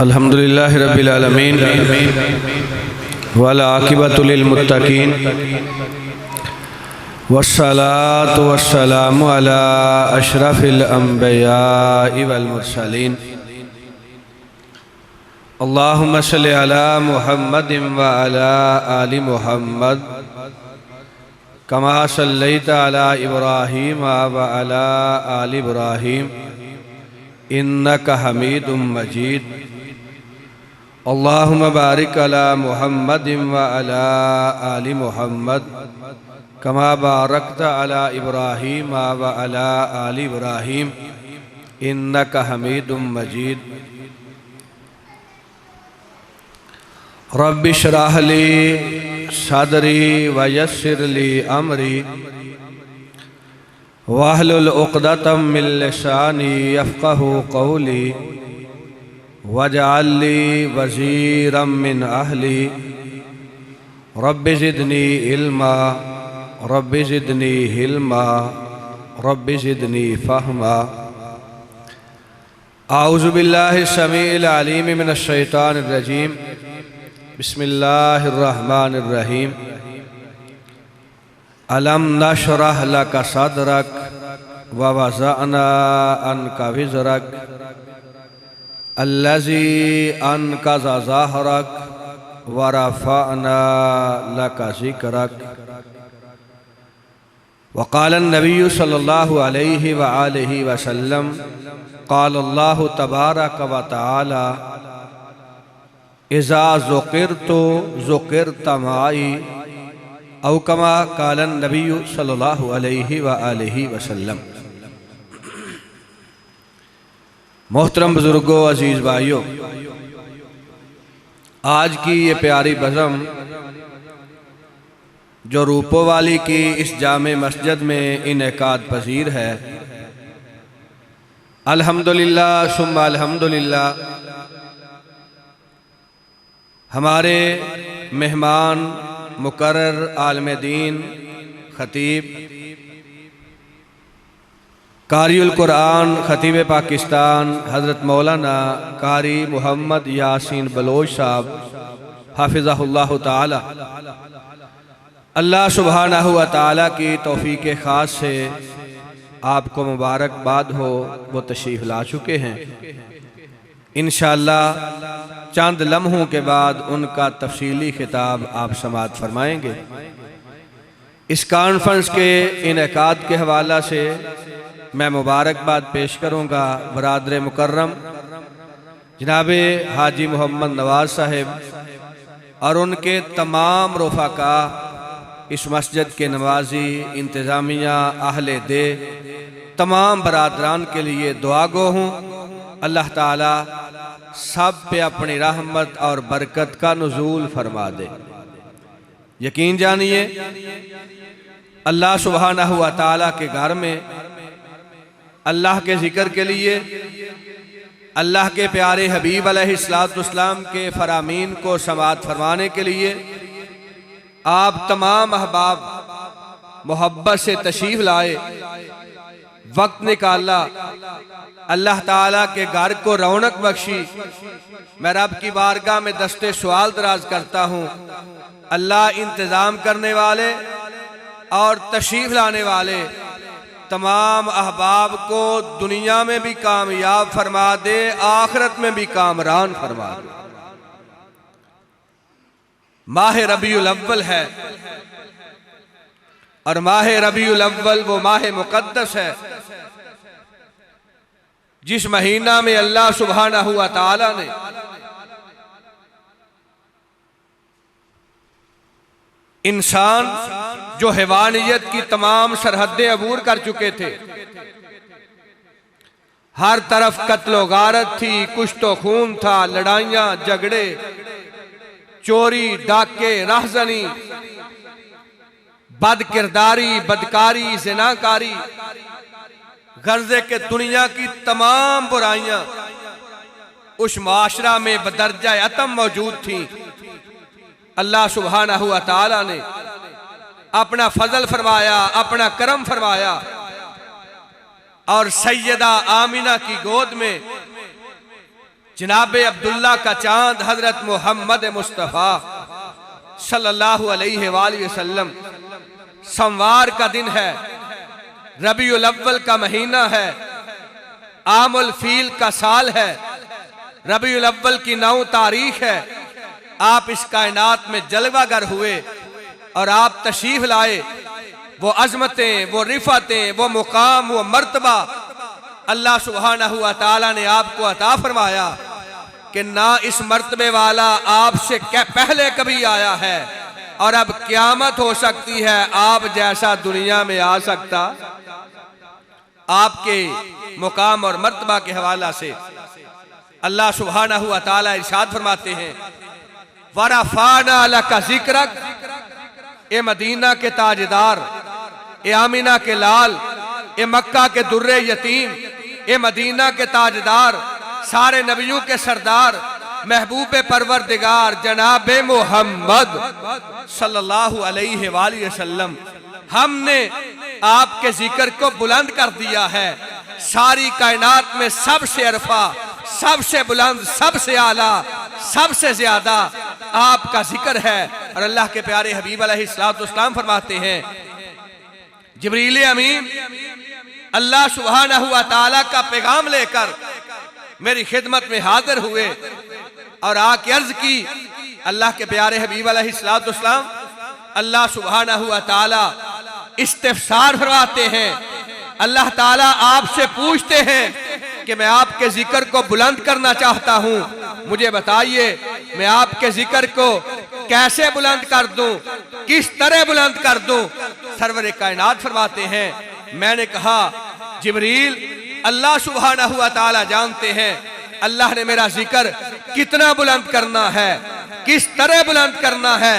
अल्हम्दुलिल्लाहि रब्बिल आलमीन वल आक़िबतु लिल मुत्तक़ीन वस्सलातु वस्सलामु अला अशरफिल अंबियाइ वल मुरसलीन अल्लाहुम्मा सल्लि अला मुहम्मदिन व अला आलि मुहम्मद कमा सल्लैता अला इब्राहीम व अला आलि इब्राहीम इन्नका हमीदुम मजीद। अल्लाहुम्मा बारिक अला मुहम्मदिन व अला आलि मुहम्मद कमा बारकता अला इब्राहीम व अला आलि इब्राहीम इन्नका हमीदुम मजीद। रब्बि इश्रह ली सदरी व यस्सिर ली अमरी वहलुल उक़दतम मिन लिसानी यफ़क़हू क़ौली वजअल ली वज़ीरम मिन अहली रब्बि ज़िदनी इल्मा रब्बि ज़िदनी हिल्मा रब्बि ज़िदनी फ़हमा। आऊज़ु बिल्लाहि समीइल अलीम मिनश शैतानिर रजीम बिस्मिल्लाहिर रहमानिर रहीम। अलम नशरह लक सदरक व वज़अना अन्का विज़रक अल्लज़ी अनक़ज़ ज़हरक व रफ़अना लक ज़िक्रक। व क़ाल नबी सल्लल्लाहु अलैहि व आलिहि वसल्लम क़ाल अल्लाहु तबारक व तआला इज़ा ज़ुक़िरतु ज़ुक़िरत माई औ कमा क़ाल नबी सल्लल्लाहु अलैहि व आलिहि वसल्लम। मोहतरम बुजुर्गों, अजीज़ भाइयों, आज की ये प्यारी बज़म जो रूपोवाली की इस जामे मस्जिद में इनेकाद पजीर है, अल्हम्दुलिल्लाह सुम्मा अल्हम्दुलिल्लाह, हमारे मेहमान मुकर्रर आलिम दीन खतीब कारिउल कुरान खतीब पाकिस्तान हज़रत मौलाना कारी मोहम्मद यासीन बलोच साहब हाफिज़हुल्लाह ताला, अल्लाह सुब्हानहु व ताला की तौफीक ख़ास से आपको मुबारकबाद हो। वो तशरीफ़ ला चुके हैं। इंशाअल्लाह चंद लम्हों के बाद उनका तफसीली खिताब आप समाअत फरमाएंगे। इस कॉन्फ्रेंस के इनेकाद के हवाला से मैं मुबारकबाद पेश करूँगा बरादर मुकर्रम जनाबे हाजी मोहम्मद नवाज साहब और उनके तमाम रफ़ाका, इस मस्जिद के नवाजी, इंतज़ामिया, अहले दे, तमाम बरादरान के लिए दुआ गो हूँ। अल्लाह ताला सब पे अपनी रहमत और बरकत का नुज़ूल फरमा दे। यकीन जानिए अल्लाह सुब्हानहु व तआला के घर में अल्लाह के ज़िक्र के लिए, अल्लाह के प्यारे हबीब अलैहिस्सलाम के फरामीन को समाअत फरमाने के लिए आप तमाम अहबाब मोहब्बत से तशरीफ़ लाए, वक्त निकाला, अल्लाह ताला के घर को रौनक बख्शी। मैं रब की बारगाह में दस्ते सवाल दराज करता हूँ, अल्लाह इंतज़ाम करने वाले और तशरीफ़ लाने वाले तमाम अहबाब को दुनिया में भी कामयाब फरमा दे, आखिरत में भी कामरान फरमा दे। माह रबीउल अव्वल है और माह रबीउल अव्वल वो माह मुक़द्दस है जिस महीना में अल्लाह सुब्हानहु व तआला ने इंसान जो हैवानियत की तमाम सरहदें अबूर कर चुके थे, हर तरफ कत्लो गारत थी, कुश्तो खून था, लड़ाइयां झगड़े, चोरी डाके, राहज़नी, बद किरदारी, बदकारी, ज़िनाकारी, गर्ज़े के दुनिया की तमाम बुराइयां उस माशरा में बदर्जा अतम मौजूद थी। अल्लाह सुब्हानहु व तआला ने अपना फजल फरमाया, अपना करम फरमाया और सैयदा आमिना की गोद में जनाब अब्दुल्ला का चांद हजरत मोहम्मद मुस्तफ़ा सल्लल्लाहु अलैहि वसल्लम, सोमवार का दिन है, रबीउल अव्वल का महीना है, आमुल फील का साल है, रबीउल अव्वल की 9 तारीख है। आप इस कायनात में जलवागर हुए और आप तशरीफ लाए। वो अजमतें, वो रिफतें, वो मुकाम, वो मर्तबा अल्लाह सुब्हानहू व तआला ने आपको अता फरमाया कि ना इस मर्तबे वाला आपसे पहले कभी आया है और अब क़यामत हो सकती है आप जैसा दुनिया में आ सकता। आपके मुकाम और मर्तबा के हवाला से अल्लाह सुब्हानहू व तआला इरशाद फरमाते हैं, वरफ़अना लका ज़िक्रक, ए मदीना के ताजदार, ए आमिना के लाल, ए मक्का के दुर्रे यतीम, ए मदीना के ताजदार, सारे नबियों के सरदार, महबूब परवरदिगार जनाब मोहम्मद सल्लल्लाहु अलैहि वसल्लम, हमने आपके जिक्र को बुलंद कर दिया है। सारी कायनात में सबसे अरफा, सबसे बुलंद, सबसे आला, सबसे ज्यादा आपका जिक्र है। और अल्लाह के प्यारे हबीब अलैहिस्सलाम फरमाते हैं, जिब्रील अमीन अल्लाह सुब्हानहू व तआला का पैगाम लेकर मेरी खिदमत में हाजिर हुए और आके अर्ज की। अल्लाह के प्यारे हबीब अलैहिस्सलाम अल्लाह सुब्हानहू व तआला इस्तिफ़सार फरमाते हैं, अल्लाह ताला आपसे पूछते हैं कि मैं आपके जिक्र को बुलंद करना चाहता हूँ, मुझे बताइए मैं आपके जिक्र को कैसे बुलंद कर दूं, किस तरह बुलंद कर दूं। सरवर कायनात फरमाते हैं, मैंने कहा जिब्रील अल्लाह सुब्हानहू व तआला जानते हैं अल्लाह ने मेरा जिक्र कितना बुलंद करना है, किस तरह बुलंद करना है।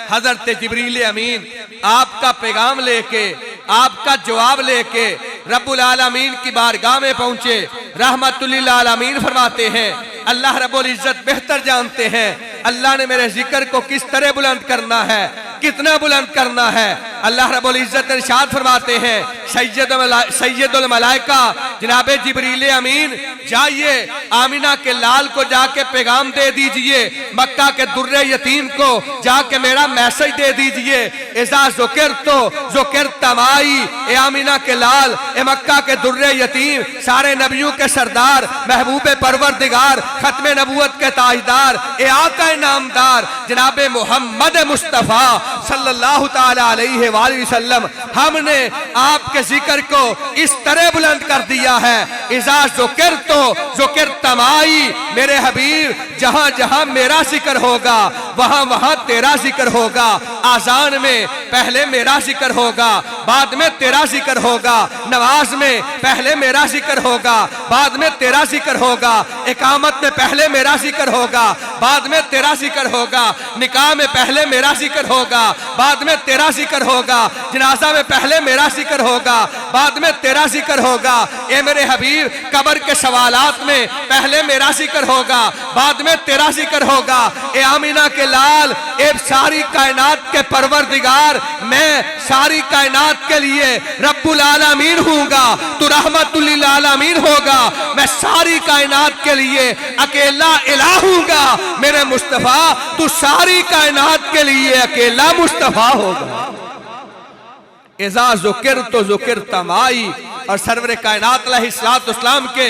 हजरत जिब्रील अमीन आपका पैगाम लेके, आपका जवाब लेके रब्बुल आलमीन की बारगाह में पहुंचे। रहमतुल लिल आलमीन फरमाते हैं, अल्लाह रब्बुल इज्जत बेहतर जानते हैं अल्लाह ने मेरे जिक्र को किस तरह बुलंद करना है, कितना बुलंद करना है। अल्लाह रब्बुल इज्जत इरशाद फरमाते हैं, सैयदुल मलाइका जनाब जिब्रील अमीन जाइए आमिना के लाल को जाके पैगाम दे दीजिए, मक्का के दुर्रे यतीम को जाके मेरा मैसेज दे दीजिए। इज़ा ज़ुकिरतो ज़ुकिरता माई, ए आमिना के लाल, ए मक्का के दुर्रे यतीम, सारे नबियों के सरदार, महबूब परवरदिगार, खत्मे नबूवत के ताजदार, ए आका नामदार जनाब मोहम्मद मुस्तफ़ा सल्लल्लाहु ताला अलैहि वसल्लम, हमने आपके जिक्र को इस तरह बुलंद कर दिया है। इज़ा ज़ुकिरतो ज़ुकिरता माई, मेरे हबीब जहां जहां मेरा जिक्र होगा वहां वहां तेरा जिक्र होगा। आजान में पहले मेरा जिक्र होगा, बाद में तेरा जिक्र होगा। नमाज में पहले मेरा जिक्र होगा, बाद में तेरा जिक्र होगा। इकामत में पहले मेरा जिक्र होगा, बाद में तेरा जिक्र होगा। निकाह में पहले मेरा जिक्र होगा, बाद में तेरा जिक्र होगा। जनाजा में पहले मेरा जिक्र होगा, बाद में तेरा जिक्र होगा। ए मेरे हबीब कब्र के सवालात में पहले मेरा जिक्र होगा, बाद में तेरा जिक्र होगा। ए आमिना के लाल, ए सारी कायनात के परवरदिगार, मैं सारी कायनात के लिए रब्बुल आलमीन हूँगा, तू रहमतुल लिल आलमीन होगा। मैं सारी कायनात के लिए अकेला इलाह हूँगा, मेरे मुस्तफ़ा तू सारी कायनात के लिए अकेला मुस्तफ़ा होगा। इज़ा ज़ुकिरतो ज़ुकिरता माई, और सरवर कायनात अलैहिस्सलाम के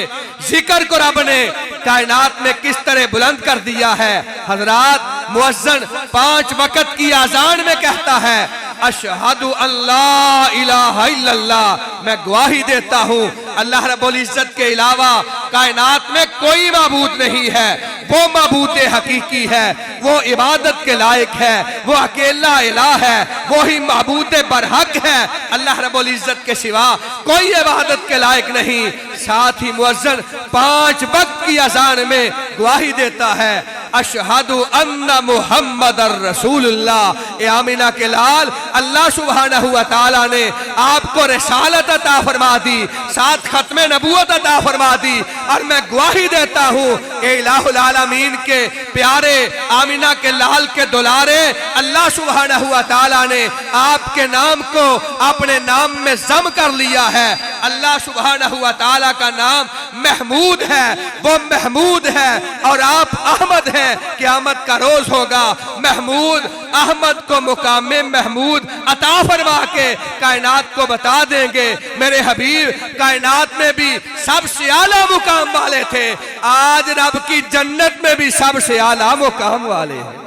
जिक्र को रब ने कायनात में किस तरह बुलंद कर दिया है। हजरात मुअज्जिन 5 वक्त की आजान में कहता है, अशहदु अल्ला इलाहा इल्लल्लाह, मैं गवाही देता हूँ अल्लाह रब्बुल इज्जत के अलावा कायनात में कोई माबूद नहीं है। वो माबूद हकीकी है, वो इबादत के लायक है, वो अकेला इलाह है, वो ही माबूद बरहक है। अल्लाह रब्बुल इज्जत के सिवा कोई इबादत के लायक नहीं। साथ ही मुअज्जिन 5 वक्त की अजान में गवाही देता है, अशहदु अन्ना मुहम्मदर रसूलुल्लाह। ए आमिना के लाल, अल्लाह सुब्हानहू व तआला ने आपको रिसालत अता फरमा दी, साथ खत्मे नबूवत अता फरमा दी, और मैं गवाही देता हूँ कि इलाहुल आलमीन के प्यारे आमिना के लाल के दुलारे अल्लाह सुब्हानहू व तआला ने आपके नाम को अपने नाम में जम कर लिया है। अल्लाह सुब्हानहू व तआला का नाम महमूद है, वो महमूद है, और आप अहमद हैं। क़यामत का रोज होगा, महमूद अहमद को मुकाम में महमूद अता फरमा के कायनात को बता देंगे मेरे हबीब कायनात में भी सबसे आला मुकाम वाले थे, आज रब की जन्नत में भी सबसे आला मुकाम वाले हैं।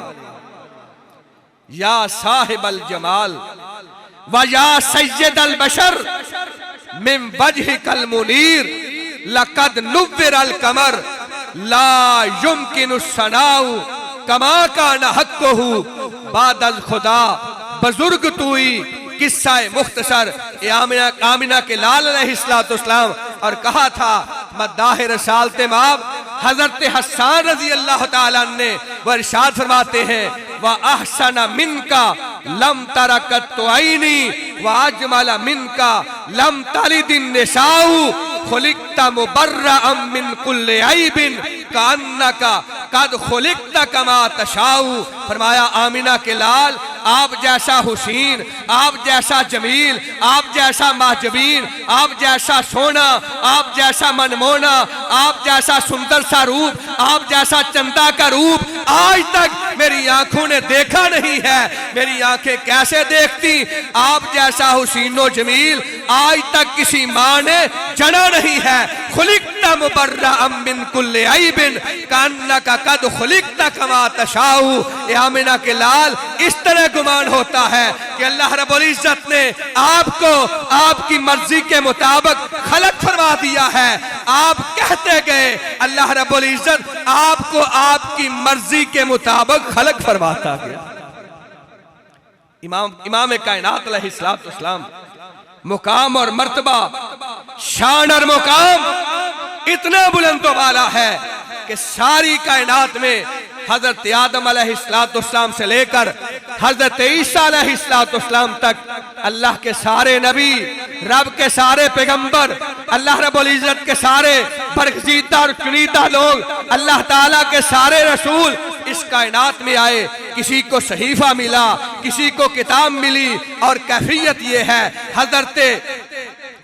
या साहिबल जमाल व या सय्यदल बशर मिन वजहिकल मुनीर लक़द नुव्विरल कमर ला युमकिनु सनाउ कमा काना हक़्क़ुहु बादल खुदा बुजुर्ग तुई किस्सा मुख्तसर आमिना के लाल अलैहिस्सलाम। और कहा था मद्दाह रसालत माब हजरत हसन रजी अल्लाह ताला ने वो इरशाद फरमाते हैं, व अहसन मिनका लम तरकत आईनी व अजमल मिनका लम तलिदिन निसाउ खुलिकता मुबर्रअम मिन कुल्लि ऐबिन कान्नका कद खुलिकता कमा तशाउ। फरमाया आमिना के लाल, आप जैसा हुसैन, आप जैसा जमील, आप जैसा माजबीन, आप जैसा सोना, आप जैसा मनमोना, आप जैसा सुंदर सा रूप, आप जैसा चंदा का रूप आज तक मेरी आंखों ने देखा नहीं है। मेरी आंखें कैसे देखती? आप जैसा हुसैनो जमील आज तक किसी माँ ने जना नहीं है। खुलिकता मुबर्रअम मिन कुल्लि ऐबिन कान्नका कद खुलिकता कमा तशाउ। आमिना के लाल, इस तरह गुमान होता है कि अल्लाह रब्बुल इज्जत ने आपको आपकी मर्जी के मुताबिक खलक फरमा दिया है। आप कहते गए, अल्लाह रब्बुल इज्जत आपको आपकी मर्जी के मुताबिक खलक फरमाता गया। इमाम कायनात अलैहिस्सलाम मुकाम और मर्तबा, शान और मुकाम इतना बुलंद वाला है कि सारी कायनात में हजरत आदम अलैहिस्सलाम से लेकर हजरत ईसा अलैहिस्सलाम तक अल्लाह के सारे नबी, रब के सारे पैगंबर, अल्लाह रब्बुल इज्जत के सारे बरगजीदा और चुनीदा लोग, अल्लाह ताला के सारे रसूल इस कायनात में आए। किसी को सहीफा मिला, किसी को किताब मिली, और कैफियत ये है हजरत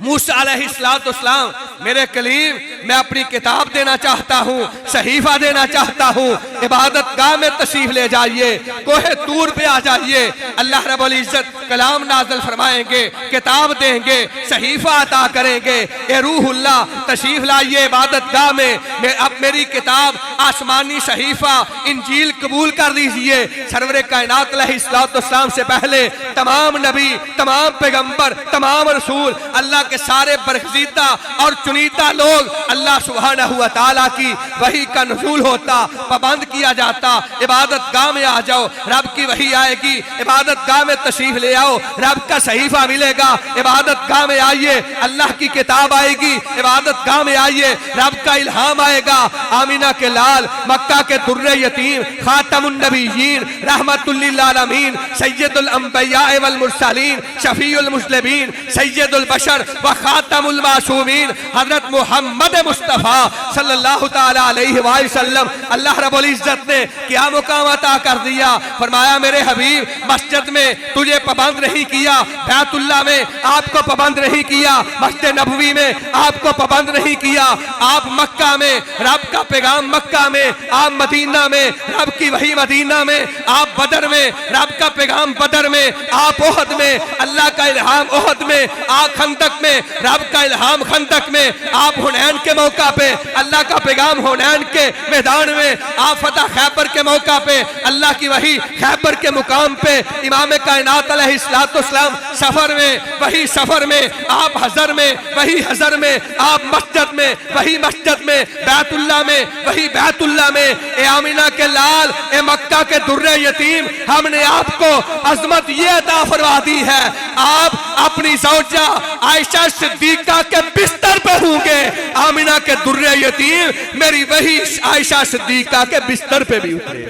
मूसा अलैहिस्सलाम, मेरे कलीम मैं अपनी किताब देना चाहता हूँ, सहीफा देना चाहता हूँ, इबादत गाह में तशरीफ ले जाइए, कोहे तूर पे आ जाइए, अल्लाह रब्बुल इज्जत कलाम नाज़िल फरमाएंगे, किताब देंगे, सहीफा अता करेंगे। ए रूहुल्लाह तशरीफ लाइए इबादत गाह में, अब मेरी किताब आसमानी सहीफा इंजील कबूल कर लीजिए। सरवरे कायनात अलैहिस्सलाम से पहले तमाम नबी, तमाम पैगंबर, तमाम रसूल, अल्लाह के सारे बरगजीदा और चुनीदा लोग, अल्लाह सुब्हानहू व तआला की वही का नुज़ूल होता, पाबंद किया जाता, इबादत गाह में आ जाओ, रब की वही आएगी, इबादत गाह में तशरीफ ले आओ, रब का सहीफा मिलेगा, इबादत गाह में आइए, अल्लाह की किताब आएगी, इबादत गाह में आइए, रब का इल्हाम आएगा। आमिना के लाल, मक्का के दुर्रे यतीम, खातमुन नबिय्यीन, रहमतुल लिल आलमीन, सय्यदुल अंबिया वल मुरसलीन, शफीउल मुज़लिमीन, सय्यदुल बशर व खातमुल मासूमीन, हजरत मोहम्मद मुस्तफ़ा सल्लल्लाहु ताला अलैहि वसल्लम, अल्लाह रब्बुल इज्जत ने क्या मुकाम अता कर दिया। फरमाया मेरे हबीब, मस्जिद में तुझे पाबंद नहीं किया, बैतुल्लाह में आपको पाबंद नहीं किया, मस्जिद नबवी में आपको पाबंद नहीं किया, आप मक्का में रब का पैगाम मक्का में, आप मदीना में रब की वही मदीना में, आप बदर में रब का पैगाम बदर में, आप ओहद में अल्लाह का इल्हाम ओहद में, आप खंदक में रब का इल्हाम खंदक में, आप हुनैन के मौका पे अल्लाह का पैगाम हुनैन के मैदान में, आप फतह खैबर के मौका पे अल्लाह की वही खैबर के मुकाम पे, इमाम कायनात अलैहिस्सलाम सफर में वही सफर में, आप हजर में वही हजर में, आप मस्जिद में वही मस्जिद में, बैतुल्लाह में वही बैतुल्लाह में। ए आमिना के लाल, ए मक्का के दुर्रे यतीम, हमने आपको अजमत ये अता फरमा दी है, आप अपनी ज़ौजा आयशा सिद्दीका के बिस्तर पे होंगे। आमिना आमिना के दुर्रे यतीम मेरी वही आयशा सिद्दीका के बिस्तर पे भी उतरे।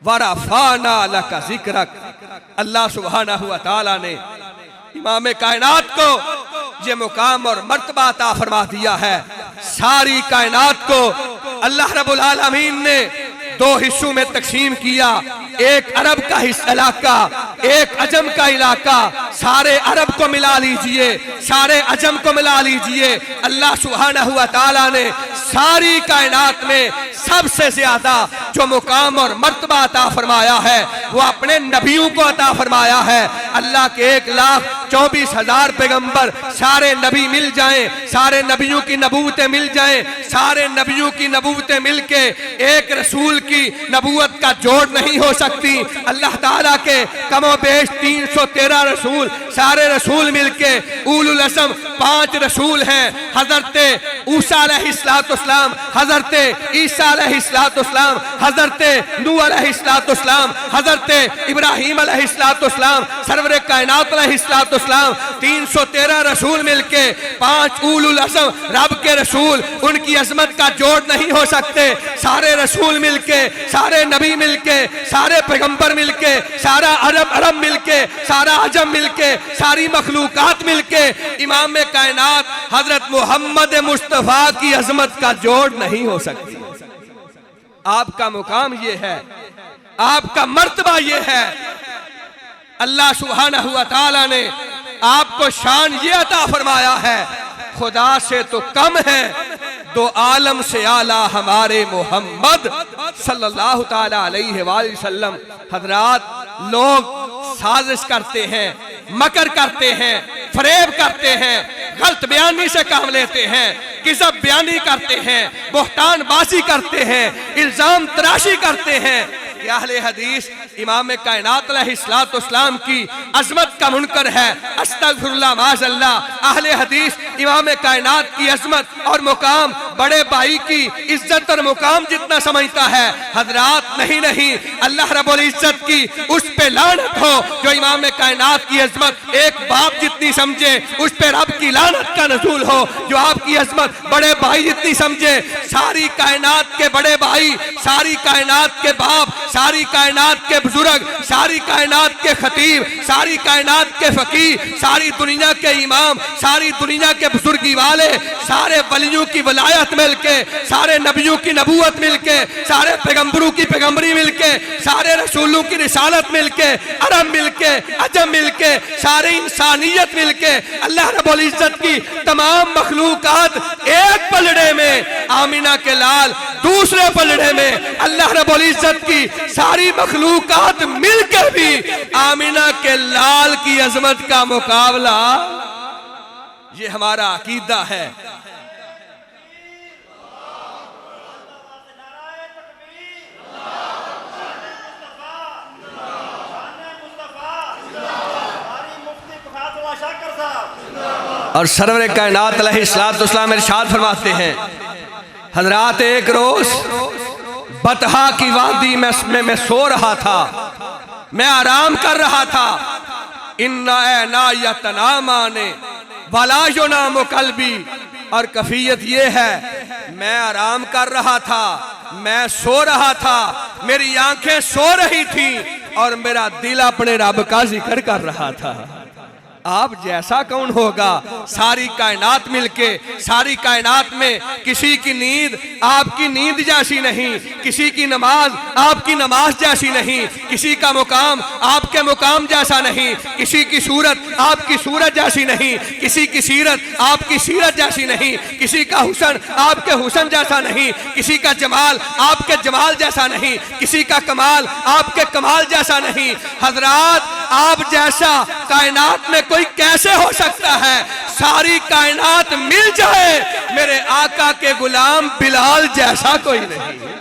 वरफाना लका जिक्रक, अल्लाह सुब्हानहु व तआला ने इमाम कायनात को ये मुकाम और मर्तबा अता फरमा दिया है। सारी कायनात को अल्लाह रब्बुल आलमीन ने दो हिस्सों में तकसीम किया, एक अरब का इलाका, एक अजम का इलाका। सारे अरब को मिला लीजिए, सारे अजम को मिला लीजिए। अल्लाह सुब्हानहु व तआला ने सारी कायनात में सबसे ज्यादा जो मुकाम और मर्तबा अता फरमाया है वो अपने नबियों को अता फरमाया है। अल्लाह के 1,24,000 पैगंबर, सारे नबी मिल जाएं, सारे नबियों की नबूवतें मिल जाएं, सारे नबियों की नबूवतें मिलके एक रसूल की नबूवत का जोड़ नहीं हो सकती। अल्लाह ताला के कमो बेश 313 रसूल, सारे रसूल मिलके उलुल अज़म 5 रसूल हैं। हजरत मूसा अलैहिस्सलाम, हजरत ईसा अलैहिस्सलाम, हजरत नूह अलैहिस्सलाम, हजरत इब्राहीम अलैहिस्सलाम, सरवरे कायनात अलैहिस्सलाम, 313 रसूल मिलके 5 उलुल अज़म रब के रसूल, उनकी अजमत का जोड़ नहीं हो सकते। सारे रसूल मिलके, सारे नबी मिलके, सारे पैगंबर मिलके, सारा अरब मिलके, सारा अजम मिलके, सारी मखलूकात मिलके इमाम कायनात हजरत मोहम्मद मुस्तफा की अजमत का जोड़ नहीं हो सकती। आपका मुकाम ये है, आपका मर्तबा ये है। अल्लाह सुब्हानहु व तआला ने आपको शान ये अता फरमाया है, खुदा से तो कम है, दो आलम से आला हमारे मोहम्मद सल्लल्लाहु ताला अलैहि वसल्लम। हजरात, लोग साजिश करते हैं, मकर करते हैं, फरेब करते हैं, गलत बयानी से काम लेते हैं, किज़ब बयानी करते हैं, बोहतान बाजी करते हैं, इल्जाम तराशी करते हैं। अहले हदीस इमाम कायनात अलैहिस्सलाम की अजमत का मुनकर है, अस्तगफिरुल्लाह माज़अल्लाह। अहले हदीस इमाम कायनात की अजमत और मुकाम बड़े भाई की इज्जत और मुकाम जितना समझता है। हजरात, नहीं, अल्लाह रब्बुल इज्जत की उस पे लानत हो जो इमाम कायनात की अजमत एक बाप जितनी समझे, उस पे रब की लानत का नज़ूल हो जो आपकी अजमत बड़े भाई जितनी समझे। सारी कायनात के बड़े भाई, सारी कायनात के बाप, सारी कायनात के बुजुर्ग, सारी कायनात के खतीब, सारी कायनात के फकीर, सारी दुनिया के इमाम, सारी दुनिया के बुजुर्गी वाले, सारे वलियों की वलायत मिलके, सारे नबियों की नबूवत मिलके, सारे पैगंबरों की पैगंबरी मिलके, सारे रसूलों की रिसालत मिलके, अरब मिलके, अजम मिलके, सारी इंसानियत मिलके, अल्लाह रब्बुल इज्जत की तमाम मखलूकात एक पलड़े में, आमिना के लाल दूसरे पलड़े में, अल्लाह रब्बुल इज्जत की सारी मखलूकात मिलकर भी आमिना के लाल की अजमत का मुकाबला, ये हमारा अकीदा है। और सरवरे कायनात अलैहिस्सलाम इरशाद फरमाते हैं, हजरात, एक रोज बतहा की वादी में मैं सो रहा था, मैं आराम कर रहा था। इन्ना ऐना यतनामाने वला युनामु कल्बी, और कैफियत ये है, मैं आराम कर रहा था, मैं सो रहा था, मेरी आंखें सो रही थी और मेरा दिल अपने रब का जिक्र कर रहा था। आप जैसा कौन होगा? सारी कायनात मिलके, सारी कायनात में किसी की नींद आपकी नींद जैसी नहीं, किसी की नमाज आपकी नमाज जैसी नहीं, किसी का मुकाम आपके मुकाम जैसा नहीं, किसी की सूरत आपकी सूरत जैसी नहीं, किसी की सीरत आपकी सीरत जैसी नहीं, किसी का हुस्न आपके हुस्न जैसा नहीं, किसी का जमाल आपके जमाल जैसा नहीं, किसी का कमाल आपके कमाल जैसा नहीं। हजरात, आप जैसा कायनात में कोई कैसे हो सकता है? सारी कायनात मिल जाए, मेरे आका के गुलाम बिलाल जैसा कोई नहीं।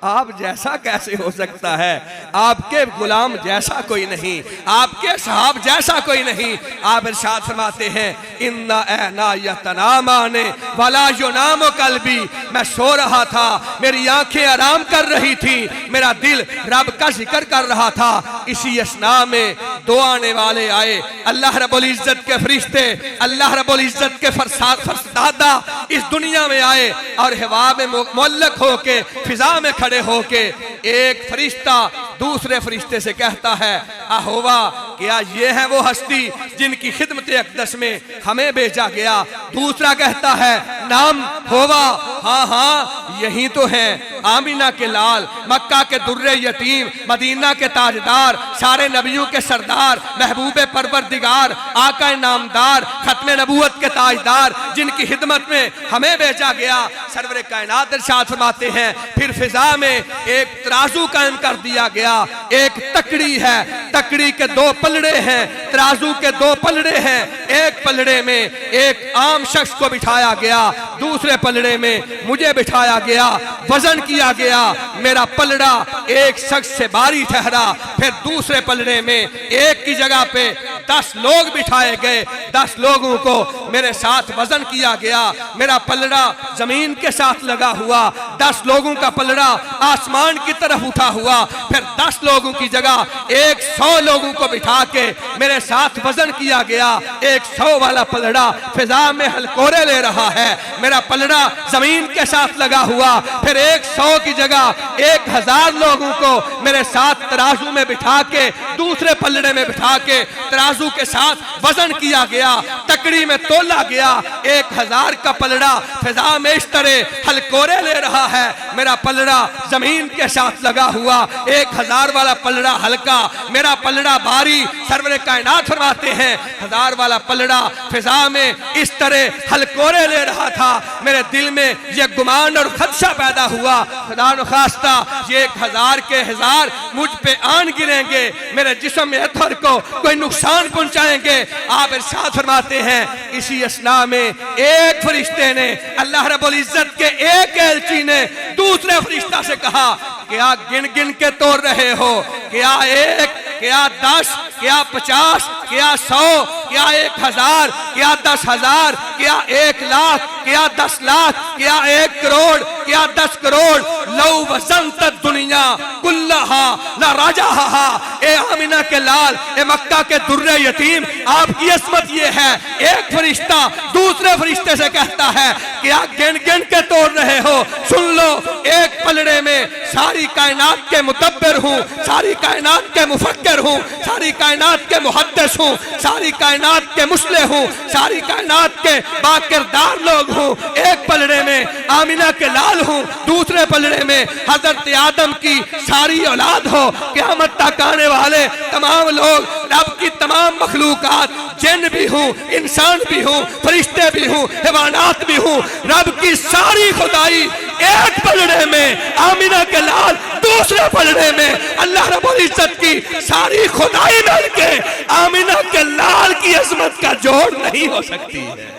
आप जैसा कैसे हो सकता है? आपके गुलाम जैसा कोई नहीं, आपके सहाब जैसा कोई नहीं। आप इरशाद फरमाते हैं, इन्ना ऐना यतनामाने वला युनामु कल्बी, मैं सो रहा था, मेरी आंखें आराम कर रही थी, मेरा दिल रब का जिक्र कर रहा था। इसी असना में दो आने वाले आए। अल्लाह रब्बुल इज्जत के फरिश्ते, अल्लाह रब्बुल इज्जत के फरसादा इस दुनिया में आए और हवा में मुअल्लक होके फिजा में खड़े होके एक फरिश्ता दूसरे फरिश्ते से कहता है, अहोवा, क्या ये है वो हस्ती जिनकी खिदमत अक़दस में हमें भेजा गया? दूसरा कहता है, नाम होवा, हाँ हाँ यही तो है, आमिना के लाल, मक्का के दुर्रे यतीम, मदीना के ताजदार, सारे नबियों के सरदार, महबूबे परवरदिगार, आका नामदार, खत्मे नबूवत के ताजदार, जिनकी खिदमत में हमें भेजा गया। सरवर कायनात इरशाद फरमाते हैं, फिर फिजा में एक तराजू कायम कर दिया गया। एक तकड़ी है, तकड़ी के दो पलड़े हैं, तराजू के दो पलड़े हैं। एक पलड़े में एक आम शख्स को बिठाया गया, दूसरे पलड़े में मुझे बिठाया गया, वजन किया गया। मेरा पलड़ा एक शख्स से भारी ठहरा। फिर दूसरे पलड़े में एक की जगह पे 10 लोग बिठाए गए, 10 लोगों को मेरे साथ वजन किया गया। मेरा पलड़ा जमीन के साथ लगा हुआ, 10 लोगों का पलड़ा आसमान की तरफ उठा हुआ। फिर 10 लोगों की जगह 100 लोगों को बिठा के मेरे साथ वजन किया गया। 100 वाला पलड़ा फिजा में हलकोरे ले रहा है, मेरा पलड़ा जमीन के साथ लगा हुआ। फिर 100 की जगह 1000 लोगों को मेरे साथ तराजू में बिठा के दूसरे पलड़े में बिठा के तराजू के साथ वजन किया गया, तकड़ी में तोला गया। 1000 का पलड़ा फिजा में इस तरह हलकोरे ले रहा है, मेरा पलड़ा जमीन के साथ लगा हुआ। 1000 वाला पलड़ा हल्का, मेरा पलड़ा भारी। सरवर कायनात फरमाते हैं, 1000 वाला पलड़ा फिजा में इस तरह हलकोरे ले रहा था। मेरे दिल में यह गुमान और खदशा पैदा हुआ, खुदा न खास्ता ये 1000 के 1000 मुझ पे आन गिरेंगे, मेरे जिस्म में अथर को कोई नुकसान पहुंचाएंगे। आप इरशाद फरमाते हैं, इसी असना में एक फरिश्ते ने, अल्लाह रब्बुल इज्जत के एक एलची ने दूसरे फरिश्ता से कहा, क्या गिन गिन के तोड़ रहे हो? क्या 1, क्या 10, क्या 50, क्या 100, क्या 1000, क्या 10,000, क्या 1 लाख, क्या 10 लाख, क्या 1 करोड़, क्या 10 करोड़? लौ वज़नत दुनिया कुल्लहा ला राजाहा। ए आमिना के लाल, ए मक्का के दुर्रे यतीम, आपकी असमत ये है। एक फरिश्ता दूसरे फरिश्ते से कहता है, क्या गिन गिन के तोड़ रहे हो? सुन लो, एक पलड़े में सारी कायनात के मुदब्बिर हूँ, सारी कायनात के मुफक्किर हूँ, सारी कायनात के मुहद्दिस हूँ, सारी कायनात के मुस्लिह हूँ, सारी कायनात के बाकिरदार लोग हूँ। एक पलड़े में आमिना के लाल हूँ, दूसरे पलड़े में हजरत आदम की सारी औलाद हो। क़यामत तक आने वाले तमाम लोग, रब की तमाम मखलूकात, जिन भी हूँ, इंसान भी हूँ, फरिश्ते भी हूँ, हैवानात भी हूँ, रब की सारी खुदाई एक पलड़े में, आमिना के लाल दूसरे पलड़े में। अल्लाह रब्बुल इज्जत की सारी खुदाई मिलके आमिना के लाल की अजमत का जोड़ नहीं हो सकती है।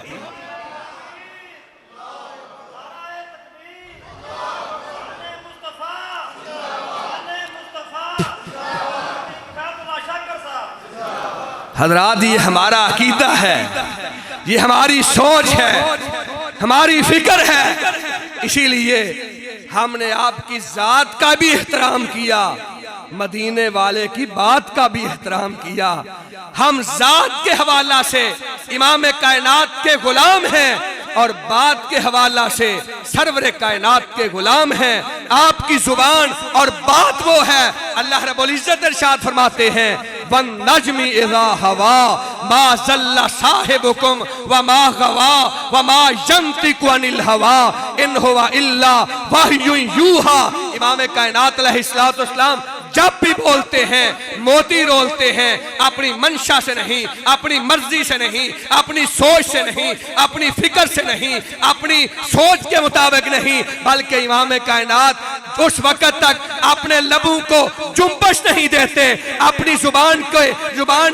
हज़रात, ये हमारा अकीदा है, ये हमारी सोच है, हमारी फिक्र है। इसीलिए हमने आपकी जात का भी एहतराम किया, मदीने वाले की बात का भी एहतराम किया। हम जात के हवाला से इमाम कायनात के गुलाम हैं और बात के हवाला से सरवर कायनात के गुलाम हैं। आपकी जुबान और बात वो है। अल्लाह रब्बुल इज्जत इरशाद फरमाते हैं, वन नजमी इज़ा हवा मा ज़ल्ला साहिबुकुम व मा गवा व मा यंतिकु अनिल हवा इन हुवा इल्ला वह्युन यूहा। इमाम कायनात अलैहिस्सलातु वस्सलाम जब भी बोलते हैं, मोती रोलते हैं, अपनी मंशा से नहीं, अपनी मर्जी से नहीं, अपनी सोच से नहीं, अपनी फिक्र से नहीं, अपनी सोच के मुताबिक नहीं, बल्कि इमाम कायनात उस वक्त तक अपने लबों को जुम्बश नहीं देते, अपनी जुबान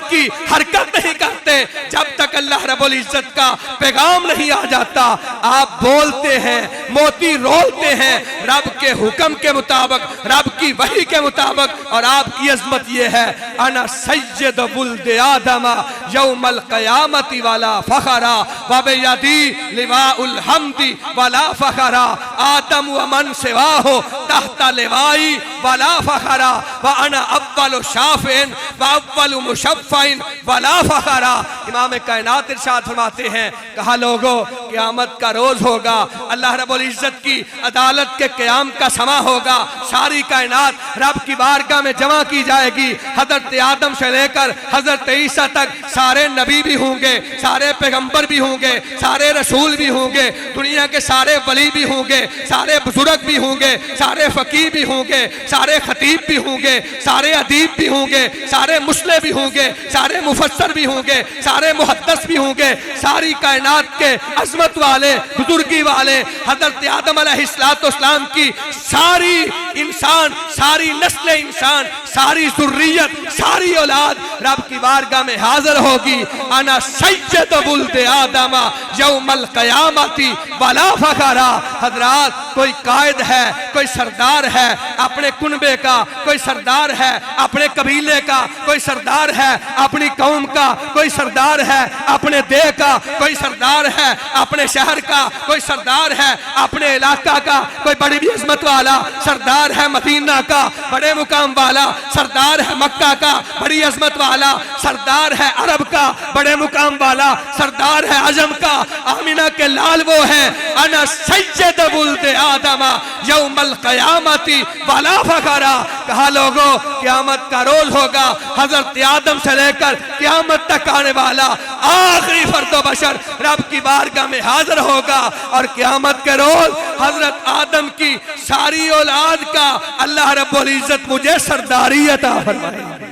की हरकत नहीं करते जब तक अल्लाह रब्बुल इज्जत का पैगाम नहीं आ जाता। आप बोलते हैं, मोती रोलते हैं रब के हुक्म के मुताबिक, रब की वही के मुताबिक। और आपकी अजमत यह है, अना सय्यद वुल्द आदम यौमल क़यामति वाला फ़खरा व बियदी लिवाउल हम्दी वाला फ़खरा। आदम व मन सिवाहो तहता लिवाई वला फखरा व अना अव्वलु शाफिन व अव्वलु मुशफ़्फ़इन वला फखरा। इमाम कायनात इरशाद फरमाते हैं, कहा लोगों क़यामत का रोज़ होगा, अल्लाह रब्बुल इज़्ज़त की अदालत के क़याम का समा होगा, सारी कायनात रब की बारगाह में जमा की जाएगी। हज़रत आदम से लेकर हज़रत ईसा तक सारे नबी भी होंगे, सारे पैगंबर भी होंगे, सारे रसूल भी होंगे, दुनिया के सारे वली भी होंगे, सारे बुजुर्ग भी होंगे, सारे फ़कीह भी होंगे, सारे खतीब भी होंगे, सारे अदीब भी होंगे, सारे मुस्लिम भी होंगे, सारे मुफस्सर भी होंगे, सारे मुहद्दिस भी होंगे। सारी कायनात के अज़मत वाले, बुजुर्गी वाले हज़रत आदम अलैहिस्सलाम की सारी इंसान, सारी नस्ल इंसान, सारी ज़ुर्रियत, सारी औलाद रब की बारगाह में हाजिर होगी। अना सय्यद वुल्द आदम यौमल क़यामती वला फखरा। हज़रात, कोई कायद है, कोई सरदार है अपने कुनबे का, कोई सरदार है अपने कबीले का, कोई सरदार है अपनी कौम का, कोई सरदार है अपने देश का, कोई सरदार है अपने शहर का, कोई सरदार है अपने इलाका का, कोई बड़ी भी अज़मत वाला सरदार है मदीना का, बड़े मुकाम वाला सरदार है मक्का का, बड़ी अज़मत वाला सरदार है अरब का, बड़े मुकाम वाला सरदार है अजम का। आमिना के लाल वो है, अना सय्यद वुल्द आदम यौमल क़यामती वला फखरा। कहा लोगों क़यामत का रोज़ होगा, हज़रत आदम से लेकर क़यामत तक आने वाला आखिरी फर्दो बशर रब की बारगाह में हाजिर होगा, और क़यामत के रोज़ हज़रत आदम की सारी औलाद का अल्लाह रब्बुल इज़्ज़त मुझे सरदारी अता फरमाए।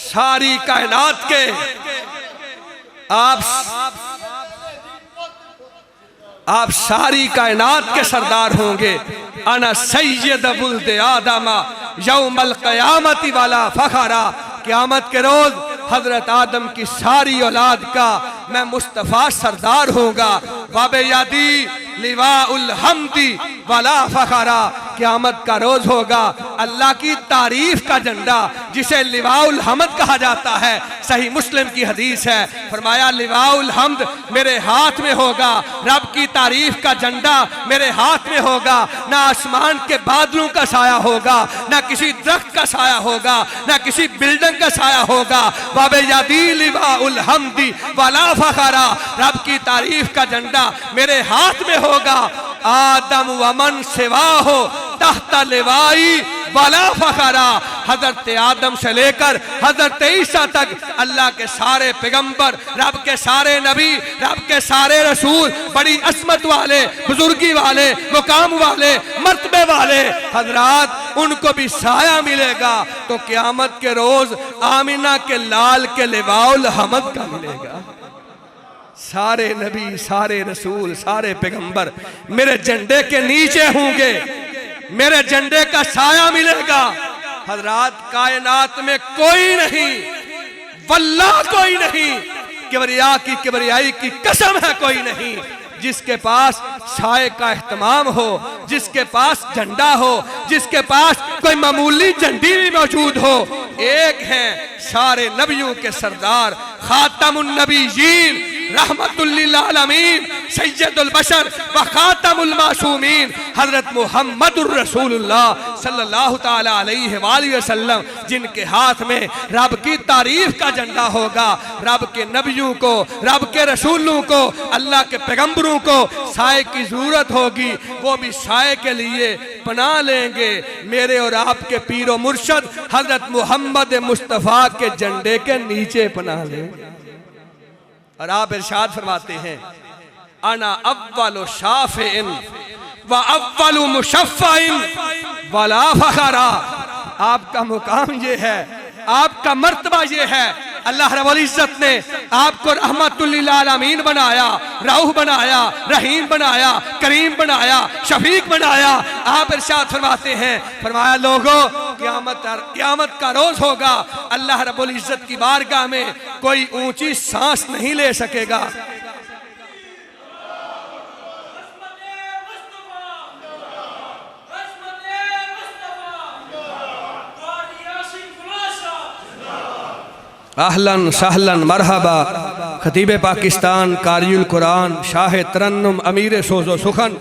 सारी कायनात के आप सारी कायनात के सरदार होंगे। अना सय्यद वुल्द आदम यौमल क़यामती वला फखरा। क़यामत के रोज़ हज़रत आदम की सारी औलाद का मैं मुस्तफ़ा सरदार होगा। बाबे यादी लिवाउल हम्दी वला फखरा। क़यामत का रोज़ होगा, अल्लाह की तारीफ का झंडा जिसे लिवाउल हम्द कहा जाता है, सही मुस्लिम की हदीस है, फरमाया लिवाउल हम्द मेरे हाथ में होगा, रब की तारीफ का झंडा मेरे हाथ में होगा। ना आसमान के बादलों का साया होगा, ना किसी दरख्त का साया होगा, ना किसी बिल्डिंग का साया होगा। बाबे यादी लिवाउल हम्दी वला फखरा। रब की तारीफ का झंडा मेरे हाथ में होगा। आदम वमन सिवा हो तहता लिवाई वला फखरा। हजरत आदम से लेकर हजरत ईसा तक अल्लाह के सारे पैगंबर, रब के सारे नबी, रब के सारे रसूल, बड़ी अस्मत वाले, बुजुर्गी वाले, मुकाम वाले, मर्तबे वाले हजरात, उनको भी साया मिलेगा। तो क़यामत के रोज आमिना के लाल के लिवाउल हम्द का मिलेगा। सारे नबी, सारे रसूल, सारे पैगंबर मेरे झंडे के नीचे होंगे, मेरे झंडे का साया मिलेगा। हजरात, कायनात में कोई नहीं, वल्लाह कोई नहीं, किबरिया की किबरियाई की कसम है, कोई नहीं जिसके पास साए का एहतमाम हो, जिसके पास झंडा हो, जिसके पास कोई मामूली झंडी भी मौजूद हो। एक है सारे नबियों के सरदार, खातमुन नबीयीन, रहमतुल लिल आलमीन, सय्यदुल बशर व खातमुल मासूमीन, हजरत मुहम्मदुर रसूलुल्लाह सल्लल्लाहु ताला अलैहि वसल्लम, जिनके हाथ में रब की तारीफ का झंडा होगा। रब के नबियों को, रब के रसूलों को, अल्लाह के पैगंबरों को साए की जरूरत होगी, वो भी साए के लिए पनाह लेंगे मेरे और आपके पीरो मुर्शद हजरत मोहम्मद मुस्तफ़ा के झंडे के नीचे पनाह लेंगे। और आप इरशाद फरमाते हैं, अना अव्वलु शाफिइन व अव्वलु मुशफ़्फ़इन वला फखरा। आपका मुकाम ये है, आपका मर्तबा ये है। अल्लाह रब्बुल इज़्ज़त ने आपको रहमतुल लिल आलमीन बनाया, रऊफ बनाया, रहीम बनाया, करीम बनाया, शफीक बनाया। आप इरशाद फरमाते हैं, फरमाया लोगों क़यामत का रोज़ होगा, अल्लाह रब्बुल इज़्ज़त की बारगाह में कोई ऊंची सांस नहीं ले सकेगा। अहलन सहलन मरहबा खतीब पाकिस्तान, कारियुल कुरान, शाह तरन्नुम, अमीर सोज़ो सुखन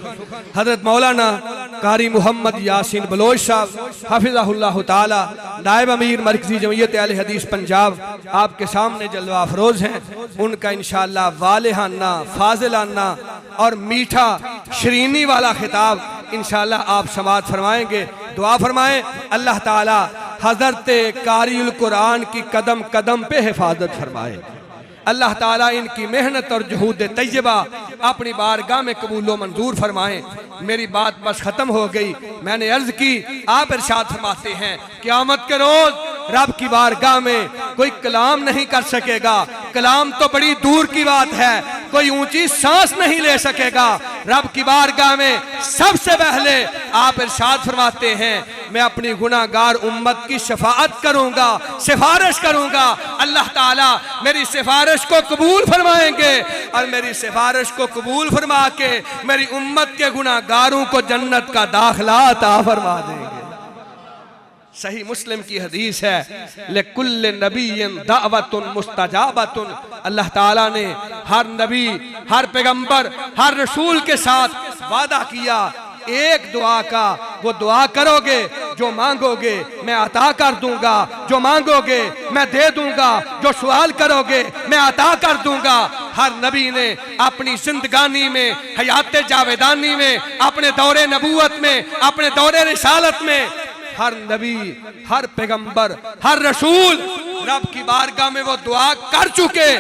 हज़रत मौलाना कारी मोहम्मद यासीन बलोच साहब हफ़िज़हुल्लाह ताला, नायब अमीर मरकज़ी जमीयत अहले हदीस पंजाब, आपके सामने जलवा अफरोज़ हैं। उनका इंशाअल्लाह वालेहाना, फाज़िलाना और मीठा शरीनी वाला खिताब इंशाअल्लाह आप समाअत फरमाएंगे। दुआ फरमाएं अल्लाह ताला हज़रत कारियुल कुरान की कदम कदम पे हिफाजत फरमाए। अल्लाह ताला इनकी मेहनत और जुहूद तैयबा अपनी बारगाह में कबूल व मंजूर फरमाएं। मेरी बात बस खत्म हो गई, मैंने अर्ज की, आप इरशाद फरमाते हैं क़यामत के रोज रब की बारगाह में कोई कलाम नहीं कर सकेगा। कलाम तो बड़ी दूर की बात है, कोई ऊंची सांस नहीं ले सकेगा रब की बारगाह में। सबसे पहले आप इरशाद फरमाते हैं मैं अपनी गुनाहगार उम्मत की शफाअत करूंगा, सिफारिश करूंगा। अल्लाह ताला मेरी सिफारिश को कबूल फरमाएंगे और मेरी सिफारिश को कबूल फरमा के मेरी उम्मत के गुनाहगारों को जन्नत का दाखिला अता फरमा देंगे। सही मुस्लिम की हदीस है, लिकुल्लि नबिय्यिन दावतुन मुस्तजाबतुन। अल्लाह ताला ने हर नबी, हर पैगंबर, हर रसूल के साथ वादा किया एक दुआ का, वो दुआ करोगे जो मांगोगे मैं अता कर दूंगा, जो मांगोगे मैं दे दूंगा, जो सवाल करोगे मैं अता कर दूंगा। हर नबी ने अपनी जिंदगानी में, हयात जावेदानी में, अपने दौरे नबूवत में, अपने दौरे रिसालत में, हर नबी, हर पैगंबर, हर रसूल रब की बारगाह में वो दुआ कर चुके।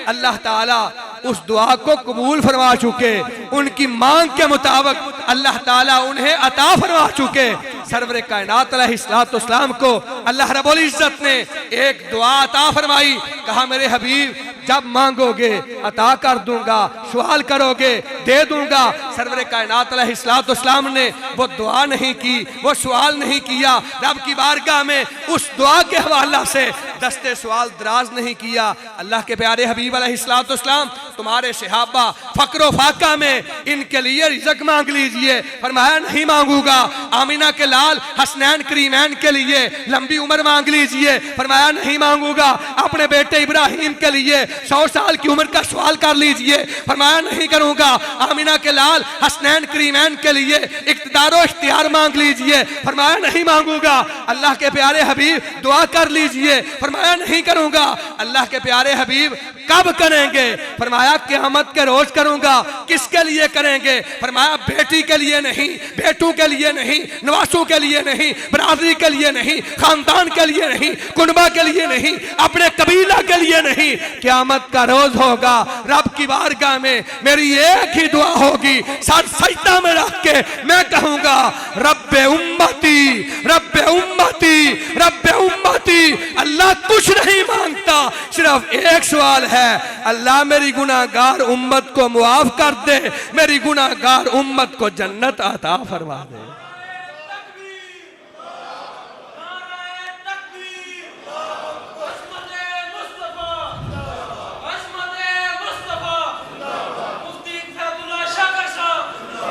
अल्लाह ताला उस दुआ को कबूल फरमा चुके, उनकी मांग के मुताबिक अल्लाह ताला उन्हें अता फरमा चुके। सरवर कायनात अलैहिस्सलाम को अल्लाह रब्बुल इज्जत ने एक दुआ अता फरमाई, कहा मेरे हबीब जब मांगोगे अता कर दूंगा, सवाल करोगे दे दूंगा। सरवर कायनात अलैहिस्सलाम ने वो दुआ नहीं की, वो सवाल नहीं किया, रब की बारगाह में उस दुआ के हवाला से दस्ते सवाल दराज नहीं किया। अल्लाह के प्यारे हबीब अलैहिस्सलाम तुम्हारे सहाबा फक्र फाका में इनके लिए रिज़्क़ मांग लीजिए, फरमाया नहीं मांगूंगा। आमिना के लाल हसनैन करीमैन के लिए लंबी उम्र मांग लीजिए, फरमाया नहीं मांगूंगा। अपने बेटे इब्राहिम के लिए 100 साल की उम्र का सवाल कर लीजिए, फरमाया नहीं करूंगा। आमिना के लाल हसनैन करीमैन के लिए इख्तियार इख्तियार मांग लीजिए, फरमाया नहीं मांगूंगा। अल्लाह के प्यारे हबीब दुआ कर लीजिए, फरमाया नहीं करूंगा। अल्लाह के प्यारे हबीब कब करेंगे? फरमाया क़यामत के रोज करूंगा। किसके लिए करेंगे? फरमाया बेटी के लिए नहीं, बेटों के लिए नहीं, नवासों के लिए नहीं, बरादरी के लिए नहीं, खानदान के लिए नहीं, कुनबा के लिए नहीं, अपने कबीला के लिए नहीं। क़यामत का रोज होगा, रब की बारगाह में मेरी एक ही दुआ होगी, सर सजदा में रख के मैं कहूंगा रब्बे उम्मती, रब्बे उम्मती, रब्बे उम्मती। अल्लाह कुछ नहीं मांगता, सिर्फ एक सवाल है, अल्लाह मेरी गुनाहगार उम्मत को मुआफ कर दे, मेरी गुनाहगार उम्मत को जन्नत अता फरमा दे।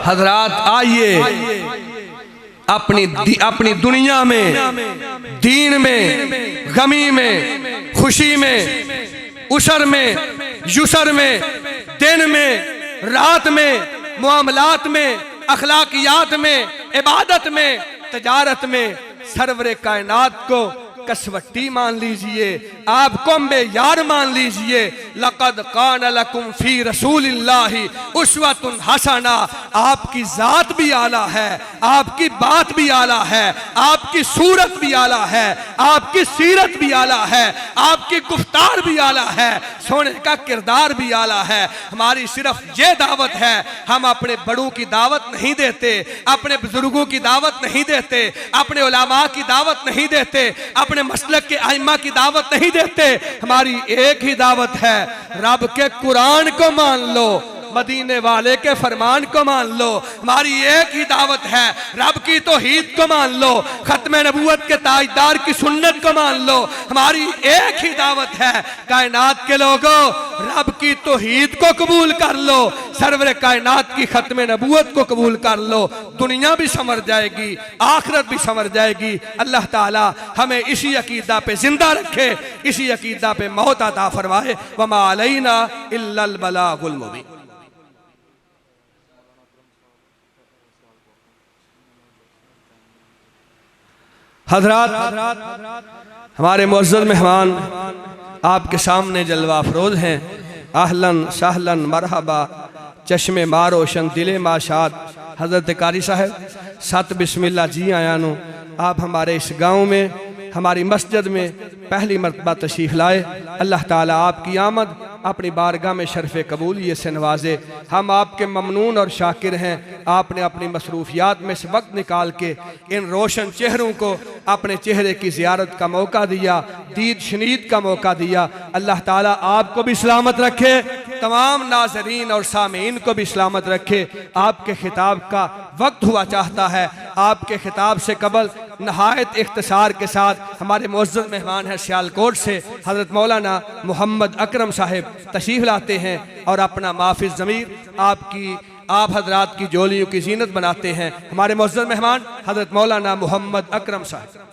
हजरात आइए अपनी दुनिया में, दीन में, गमी में, खुशी में, उसर में, युसर में, दिन में, रात में, मुआमलात में, अखलाकियात में, इबादत में, तजारत में सरवरे कायनात को कसवट्टी मान लीजिए, आपको मेयार मान लीजिए। लक़द कान लकुम फी रसूलिल्लाहि उस्वतुन हसना। आपकी जात भी आला है, आपकी बात भी आला है, आपकी सूरत भी आला है, आपकी सीरत भी आला है, आपकी गुफ्तार भी आला है, सोने का किरदार भी आला है। हमारी सिर्फ ये दावत है, हम अपने बड़ों की दावत नहीं देते, अपने बुजुर्गों की दावत नहीं देते, अपने उलमा की दावत नहीं देते, अपने मसलक के आइम्मा की दावत नहीं देते। हमारी एक ही दावत है, रब के कुरान को मान लो, मदीने वाले के फरमान को मान लो। हमारी एक ही दावत है, रब की तौहीद को मान लो, खत्म नबूवत के ताजदार की सुन्नत को मान लो। हमारी एक ही दावत है, कायनात के लोगों रब की तौहीद को कबूल कर लो, सरवर कायनात की खत्म नबूवत को कबूल कर लो। दुनिया भी संवर जाएगी, आखिरत भी संवर जाएगी। अल्लाह ताला हमें इसी अकीदा पे जिंदा रखे, इसी अकीदा पे मौत अता फरमाए। वमा अलैना इल्लल बलागुल मुबीन। हज़रात, हमारे मुअज़्ज़ज़ मेहमान आपके सामने जलवा अफरोज हैं। आहलन सहलन मरहबा, चश्मे मारोशन दिले माशाद। हज़रत कारी साहब सत बिस्मिल्लाह जी आया नो। आप हमारे इस गांव में, हमारी मस्जिद में पहली मरतबा तशरीफ़ लाए। अल्लाह ताला आपकी आमद अपनी बारगाह में शर्फ़ कबूलियत से नवाजे। हम आपके ममनून और शाकिर हैं। आपने अपनी मसरूफियात में से वक्त निकाल के इन रोशन चेहरों को अपने चेहरे की ज़ियारत का मौका दिया, दीद शनीद का मौका दिया। अल्लाह ताला आपको भी सलामत रखे, तमाम नाज़रीन और सामीन को भी सलामत रखे। आपके खिताब का वक्त हुआ चाहता है। आपके खिताब से कबल नहायत इख्तिसार के साथ हमारे मुअज़्ज़ज़ मेहमान हैं सियालकोट से हज़रत मौलाना मोहम्मद अकरम साहिब तशरीफ़ लाते हैं और अपना माफिज़ ज़मीर आप हज़रात की जोलियों की जीनत बनाते हैं। हमारे मुअज़्ज़ज़ मेहमान हज़रत मौलाना मोहम्मद अकरम साहिब।